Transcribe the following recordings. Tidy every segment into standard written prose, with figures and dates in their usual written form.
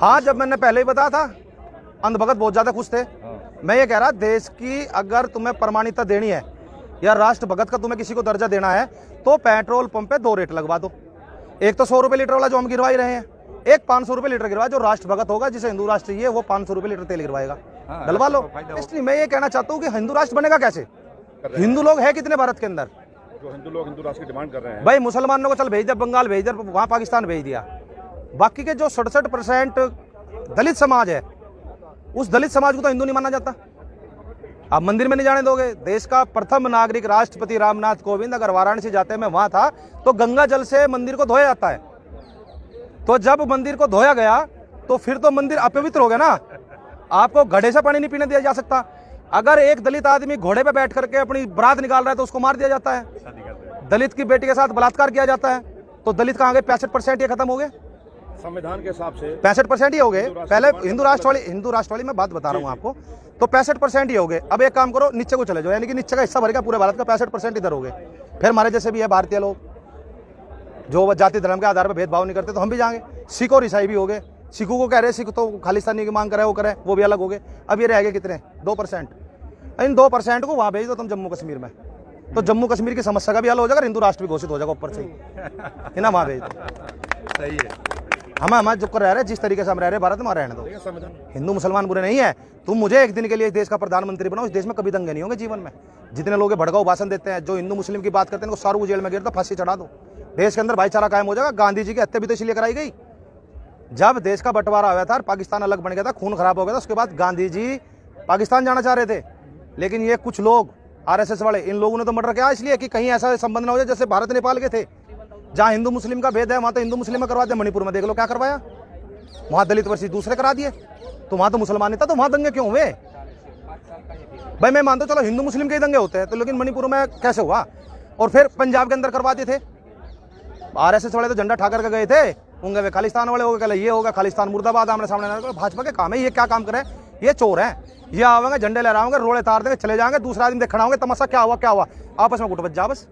हाँ, जब मैंने पहले ही बताया था, अंधभगत बहुत ज्यादा खुश थे। मैं ये कह रहा, देश की अगर तुम्हें प्रमाणिकता देनी है या राष्ट्र भगत का तुम्हें किसी को दर्जा देना है तो पेट्रोल पंप पे 2 रेट लगवा दो। एक तो 100 रुपए लीटर वाला जो हम गिरवा ही रहे हैं, एक 500 रुपए लीटर गिरवा। जो राष्ट्र भगत होगा, जिसे हिंदू राष्ट्र चाहिए, वो 500 रुपए लीटर तेल गिरवाएगा। डलवा लो। इसलिए मैं ये कहना चाहता हूँ कि हिंदू राष्ट्र बनेगा कैसे? हिंदु लोग है कितने भारत के अंदर? जो हिंदू लोग हिंदू राष्ट्र की डिमांड कर रहे हैं। भाई मुसलमानों को चल भेज दिया, बंगाल भेज दिया, वहां पाकिस्तान भेज दिया। बाकी के जो 67% दलित समाज है, उस दलित समाज को तो हिंदू नहीं माना जाता। आप मंदिर में नहीं जाने दोगे। देश का प्रथम नागरिक राष्ट्रपति रामनाथ कोविंद अगर वाराणसी जाते, मैं वहां था, तो गंगा जल से मंदिर को धोया जाता है। तो जब मंदिर को धोया गया तो फिर तो मंदिर अपवित्र हो गया ना। आपको घड़े से पानी नहीं पीने दिया जा सकता। अगर एक दलित आदमी घोड़े पे बैठ करके अपनी बरात निकाल रहा है तो उसको मार दिया जाता है। दलित की बेटी के साथ बलात्कार किया जाता है। तो दलित कहाँ गए? 65% ये खत्म हो गए संविधान के हिसाब से। 65% ही हो गए। पहले हिंदू राष्ट्र वाली मैं बात बता रहा हूँ आपको, तो 65% ही हो गए। अब एक काम करो, नीचे को चले जाओ, यानी कि नीचे का हिस्सा भरेगा पूरे भारत का 65% इधर हो गए। फिर हमारे जैसे भी है भारतीय लोग जो जाति धर्म के आधार पर भेदभाव नहीं करते, तो हम भी जाएंगे। सिख और ईसाई भी हो गए। सिखों को कह रहे सिख तो खालिस्तानी की मांग करे, वो करे, वो भी अलग हो गए। अब ये रह गए कितने? 2%। इन 2% को वहां भेज दो तुम जम्मू कश्मीर में, तो जम्मू कश्मीर की समस्या का भी हल हो जाएगा, हिंदू राष्ट्र भी घोषित हो जाएगा ऊपर से ही ना। वहां भेज दो। सही है। हम जो कर रह रहे हैं, जिस तरीके से हम रह रहे हैं भारत में, वहां रहने दो। हिंदू मुसलमान बुरे नहीं है। तुम मुझे एक दिन के लिए इस देश का प्रधानमंत्री बनाओ, इस देश में कभी दंगे नहीं होंगे जीवन में। जितने लोग भड़काऊ भाषण देते हैं, जो हिंदू मुस्लिम की बात करते हैं, उनको सारू जेल में गिर दो, फांसी चढ़ा दो। देश के अंदर भाईचारा कायम हो जाएगा। गांधी जी की हत्या भी तो इसलिए कराई गई। जब देश का बंटवारा हुआ था, पाकिस्तान अलग बन गया था, खून खराब हो गया था, उसके बाद गांधी जी पाकिस्तान जाना चाह रहे थे। लेकिन ये कुछ लोग आरएसएस वाले, इन लोगों ने तो मर्डर किया इसलिए कि कहीं ऐसा संबंध ना हो जाए जैसे भारत नेपाल के थे, जहां हिंदू मुस्लिम का भेद है, वहां तो हिंदू मुस्लिम में करवा दिया। मणिपुर में देख लो क्या करवाया, वहां दलित वर्षी दूसरे करा दिए। तो वहां तो मुसलमान नहीं था, तो वहां दंगे क्यों हुए? भाई मैं मानता हूं, चलो हिंदू मुस्लिम के दंगे होते हैं, तो लेकिन मणिपुर में कैसे हुआ? और फिर पंजाब के अंदर करवा दिए थे। आरएसएस वाले तो झंडा ठा करके गए थे, होंगे खालिस्तान वाले हो गए, ये होगा खालिस्तान मुर्दाबाद, आमने सामने। भाजपा के काम है ये, क्या काम करे? ये चोर है। ये आवेंगे, झंडे लहराएंगे, रोड़े तार देंगे, चले जाएंगे, दूसरा आदमी देखना होंगे, तमाशा क्या हुआ क्या हुआ, आपस में गुट बच जा बस।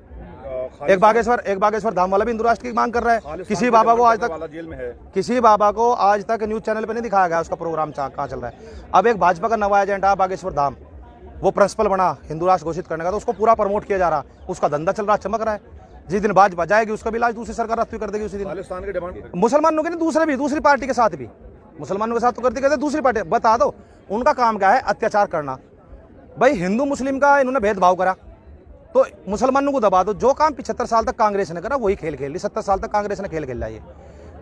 एक बागेश्वर धाम वाला भी हिंदू राष्ट्र की मांग कर रहा है। किसी बाबा को आज तक जेल में है। किसी बाबा को आज तक न्यूज चैनल पे नहीं दिखाया गया, उसका प्रोग्राम कहाँ चल रहा है। अब एक भाजपा का नवा एजेंडा बागेश्वर धाम, वो प्रिंसिपल बना हिंदू राष्ट्र घोषित करने का, तो उसको पूरा प्रमोट किया जा रहा, उसका धंधा चल रहा, चमक रहा है। जिस दिन भाजपा जाएगी उसका भी इलाज दूसरी सरकार रद्द कर देगी उसी दिन। खालिस्तान की डिमांड मुसलमानों के नहीं, दूसरी पार्टी के साथ भी, मुसलमानों के साथ तो करते कहते दूसरी पार्टी। बता दो उनका काम क्या है? अत्याचार करना। भाई हिंदू मुस्लिम का इन्होंने भेदभाव करा, तो मुसलमानों को दबा दो। जो काम 75 साल तक कांग्रेस ने करा वही खेल खेल ली। 70 साल तक कांग्रेस ने खेल खेला। ये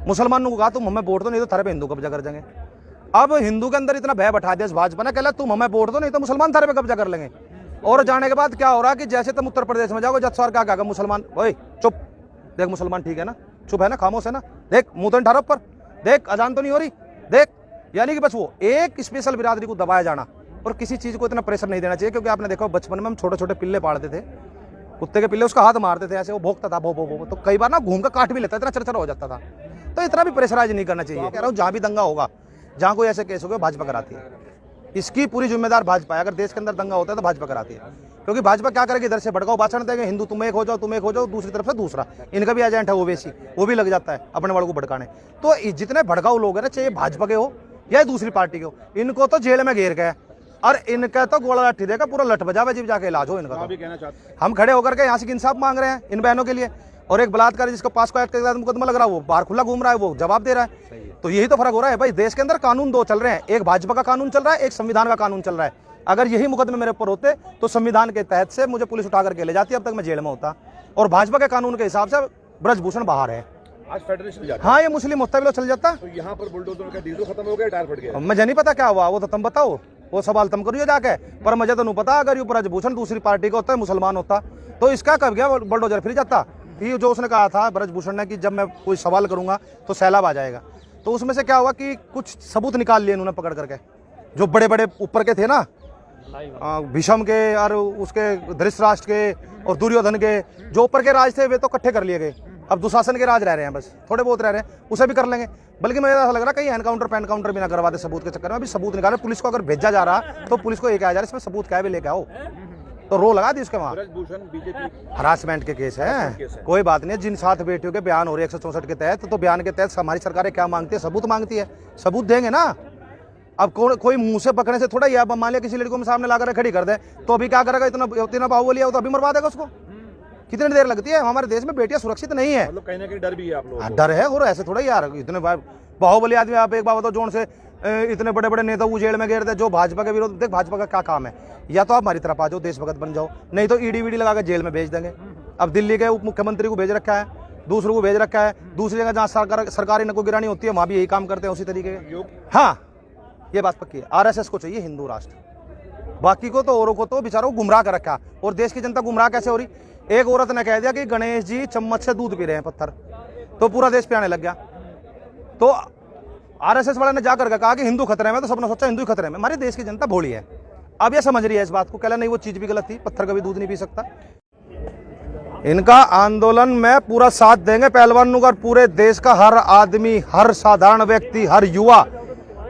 मुसलमानों को कहा तुम हमें वोट दो, नहीं तो थारे पे हिंदू कब्जा कर देंगे। अब हिंदू के अंदर इतना भय बैठा दिया भाजपा ने, कहला तुम हमें वोट दो, नहीं तो मुसलमान थारे पे कब्जा कर लेंगे। और जाने के बाद क्या हो रहा है कि जैसे तुम उत्तर प्रदेश में जाओगे, जत्सवार क्या कहा, मुसलमान ओए चुप, देख मुसलमान ठीक है ना, चुप है ना, खामोश है ना, देख मुंह तो ठारा पर, देख अजान तो नहीं हो रही, देख। यानी कि बस वो एक स्पेशल बिरादरी को दबाया जाना, और किसी चीज को इतना प्रेशर नहीं देना चाहिए। क्योंकि आपने देखा बचपन में हम छोटे छोटे पिल्ले पालते थे, कुत्ते के पिल्ले, उसका हाथ मारते थे ऐसे, वो भोंकता था भो भो भो, तो कई बार ना घूम कर काट भी लेता, इतना चरचरा हो जाता था। तो इतना भी प्रेशराइज नहीं करना चाहिए। कह रहा हूँ जहाँ भी दंगा होगा, जहाँ कोई ऐसे केस होगा, भाजपा कराती है। इसकी पूरी जिम्मेदार भाजपा है। अगर देश के अंदर दंगा होता है तो भाजपा कराती है। क्योंकि भाजपा क्या करेगी, इधर से भड़काऊ भाषण देंगे, हिंदू तुम एक हो जाओ, तुम एक हो जाओ, दूसरी तरफ से दूसरा। इनका भी एजेंट है ओवैसी, वो भी लग जाता है अपने वालों को भड़काने। तो जितने भड़काऊ लोग हैं ना, चाहे भाजपा के हो या दूसरी पार्टी के हो, इनको तो जेल में घेर गया, और इनका तो गोला लाठी देगा, पूरा लठ बजा बजी जाके इलाज हो इनका। तो हम खड़े होकर के यहाँ से इंसाफ मांग रहे हैं इन बहनों के लिए। और एक बलात्कारी जिसको पास्को एक्ट के तहत मुकदमा लग रहा है, वो बाहर खुला घूम रहा है, वो जवाब दे रहा है। तो यही तो फर्क हो रहा है भाई। देश के अंदर कानून दो चल रहे हैं, एक भाजपा का कानून चल रहा है, एक संविधान का कानून चल रहा है। अगर यही मुकदमे मेरे ऊपर होते तो संविधान के तहत से मुझे पुलिस उठा करके ले जाती, अब तक मैं जेल में होता। और भाजपा के कानून के हिसाब से ब्रजभूषण बाहर है। आज फेडरेशन जाता। हाँ, ये मुस्लिम होता भी चल जाता। तो यहाँ पर बुलडोजर का डीजल खत्म हो गया, टायर फट गया। मुझे नहीं पता क्या हुआ, वो तो तुम बताओ, वो सवाल तुम करियो जाके। पर मुझे तो नहीं पता, अगर ये ब्रजभूषण दूसरी पार्टी का होता है, मुसलमान होता, तो इसका कब गया बुलडोजर फिर जाता। ये जो उसने कहा था ब्रजभूषण ने कि जब मैं कोई सवाल करूंगा तो सैलाब आ जाएगा, तो उसमें से क्या हुआ कि कुछ सबूत निकाल लिए इन्होंने पकड़ करके। जो बड़े बड़े ऊपर के थे ना, भीष्म के और उसके धृतराष्ट्र के और दुर्योधन के, जो ऊपर के राज थे वे तो इकट्ठे कर लिए गए। अब दुशासन के राज रह रहे हैं, बस थोड़े बहुत रह रहे हैं, उसे भी कर लेंगे। बल्कि मुझे ऐसा लग रहा है कहीं एनकाउंटर पेनकाउंटर भी ना करवाते सबूत के चक्कर में। अभी सबूत निकाले, पुलिस को अगर भेजा जा रहा तो पुलिस को ये कहा जा रहा है इसमें सबूत क्या है भी लेके आओ। तो रो लगा दी उसके वहां। ब्रजभूषण बीजेपी हरासमेंट के केस है, केस है। कोई बात नहीं है। जिन 7 बेटियों के बयान हो रहे 164 के तहत, तो बयान के तहत हमारी सरकारें क्या मांगती है? सबूत मांगती है, सबूत देंगे ना। अब कोई मुंह से पकड़ने से थोड़ा ही। अब मान लिया किसी लड़की को सामने लाकर खड़ी कर दे तो अभी क्या करेगा? इतना बाहुबली है तो अभी मरवा देगा उसको। कितनी देर लगती है? हमारे देश में बेटियां सुरक्षित नहीं है। मतलब कहीं ना कहीं डर भी है आप लोगों को। डर है, और ऐसे थोड़ा यार इतने बाहुबली आदमी। आप एक बात बताओ, जोन से इतने बड़े बड़े नेता वो जेल में गिरते जो भाजपा के विरोध। देख भाजपा का क्या काम है, या तो आप हमारी तरफ आ जाओ, देशभक्त बन जाओ, नहीं तो ईडी वीडी लगा के जेल में भेज देंगे। अब दिल्ली के उप मुख्यमंत्री को भेज रखा है, दूसरों को भेज रखा है, दूसरी जगह जहाँ सरकारी नको गिरानी होती है वहां भी यही काम करते हैं उसी तरीके के। हाँ, ये बात पक्की है। आरएसएस को चाहिए हिंदू राष्ट्र, बाकी को तो औरों को तो बेचारों को गुमराह कर रखा। और देश की जनता गुमराह कैसे हो रही? एक औरत ने कह दिया कि गणेश जी चम्मच से दूध पी रहे हैं पत्थर, तो पूरा देश पियाने लग गया। तो आरएसएस वाले ने जाकर कहा कि हिंदू खतरे में, तो सबने सोचा हिंदू खतरे में। हमारे देश की जनता भोली है, अब ये समझ रही है इस बात को। कहला नहीं वो चीज भी गलत थी, पत्थर का भी दूध नहीं पी सकता। इनका आंदोलन में पूरा साथ देंगे पहलवानों का। पूरे देश का हर आदमी, हर साधारण व्यक्ति, हर युवा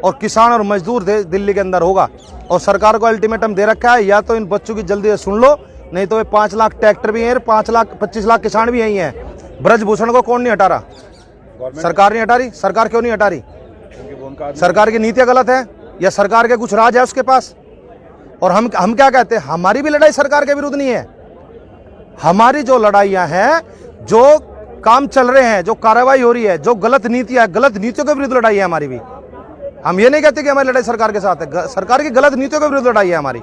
और किसान और मजदूर दिल्ली के अंदर होगा। और सरकार को अल्टीमेटम दे रखा है, या तो इन बच्चों की जल्दी से सुन लो, नहीं तो 5 लाख ट्रैक्टर भी हैं, 25 लाख किसान भी यही हैं। ब्रजभूषण को कौन नहीं हटा रहा? सरकार नहीं हटा रही। सरकार क्यों नहीं हटा रही? सरकार की नीतियां गलत है, या सरकार के कुछ राज है उसके पास। और हम क्या कहते हैं? हमारी भी लड़ाई सरकार के विरुद्ध नहीं है। हमारी जो लड़ाइयां हैं, जो काम चल रहे हैं, जो कार्रवाई हो रही है, जो गलत नीतियां, गलत नीतियों के विरुद्ध लड़ाई है हमारी भी। हम ये नहीं कहते कि हमारी लड़ाई सरकार के साथ है, सरकार की गलत नीतियों के विरुद्ध लड़ाई है हमारी।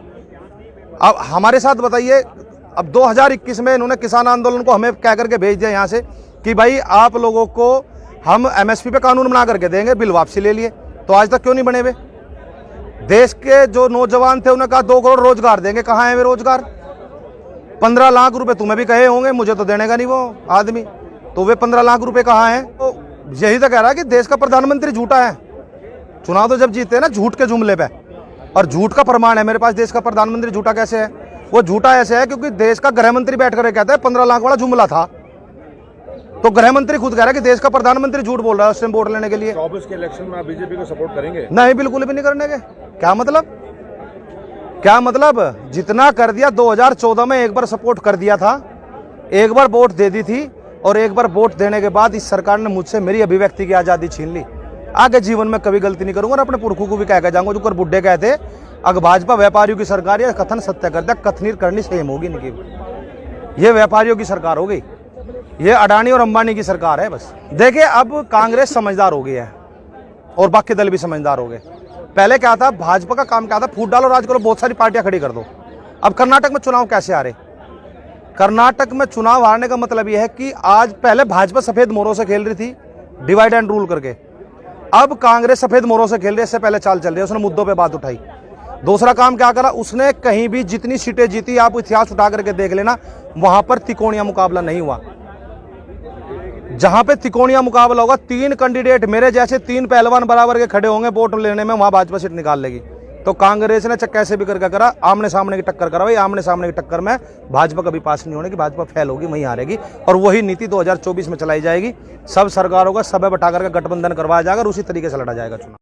अब हमारे साथ बताइए, अब 2021 में इन्होंने किसान आंदोलन को हमें कह करके भेज दिया यहाँ से कि भाई आप लोगों को हम एमएसपी पे कानून बना करके देंगे, बिल वापसी ले लिए। तो आज तक क्यों नहीं बने हुए? देश के जो नौजवान थे उन्हें कहा 2 करोड़ रोजगार देंगे, कहाँ है वे रोजगार? 15 लाख रुपए तुम्हें भी कहे होंगे, मुझे तो देने का नहीं वो आदमी। तो वे 15 लाख रुपए कहाँ हैं? तो यही तो कह रहा है कि देश का प्रधानमंत्री झूठा है। चुनाव तो जब जीते हैं ना झूठ के जुमले पे, और झूठ का प्रमाण है मेरे पास। देश का प्रधानमंत्री झूठा कैसे है? वो झूठा ऐसे है क्योंकि देश का गृह मंत्री बैठ कर कहता है 15 लाख वाला जुमला था। तो गृह मंत्री खुद कह रहा है कि देश का प्रधानमंत्री झूठ बोल रहा है उससे वोट लेने के लिए। 24 के इलेक्शन में आप बीजेपी को सपोर्ट करेंगे? नहीं, बिल्कुल भी नहीं करने के। क्या मतलब? क्या मतलब? जितना कर दिया 2014 में एक बार सपोर्ट कर दिया था, एक बार वोट दे दी थी, और एक बार वोट देने के बाद इस सरकार ने मुझसे मेरी अभिव्यक्ति की आजादी छीन ली। आगे जीवन में कभी गलती नहीं करूंगा और अपने पुरखों को भी कह के जाऊंगा जो कर बुड्ढे कहते अगर भाजपा व्यापारियों की सरकार है, कथन सत्य करता, कथनीर करनी सेम होगी नहीं। ये व्यापारियों की सरकार हो गई, ये अडानी और अंबानी की सरकार है बस। देखिए अब कांग्रेस समझदार हो गई है और बाकी दल भी समझदार हो गए। पहले क्या था? भाजपा का काम क्या था? फूट डालो, राज करो, बहुत सारी पार्टियां खड़ी कर दो। अब कर्नाटक में चुनाव कैसे आ रहे? कर्नाटक में चुनाव हारने का मतलब यह है कि आज पहले भाजपा सफेद मोरों से खेल रही थी, डिवाइड एंड रूल करके। अब कांग्रेस सफेद मोरों से खेल रही है, इससे पहले चाल चल रही है। उसने मुद्दों पे बात उठाई। दूसरा काम क्या करा उसने? कहीं भी जितनी सीटें जीती आप इतिहास उठा करके देख लेना, वहां पर तिकोणिया मुकाबला नहीं हुआ। जहां पे तिकोणिया मुकाबला होगा, 3 कैंडिडेट मेरे जैसे 3 पहलवान बराबर के खड़े होंगे वोट लेने में, वहां भाजपा सीट निकाल लेगी। तो कांग्रेस ने कैसे भी करके करा, आमने सामने की टक्कर करा। भाई आमने सामने की टक्कर में भाजपा कभी पास नहीं होने की, भाजपा फेल होगी, वहीं हारेगी। और वही नीति 2024 में चलाई जाएगी। सब सरकारों का सब बटा करके गठबंधन करवाया जाएगा और उसी तरीके से लड़ा जाएगा चुनाव।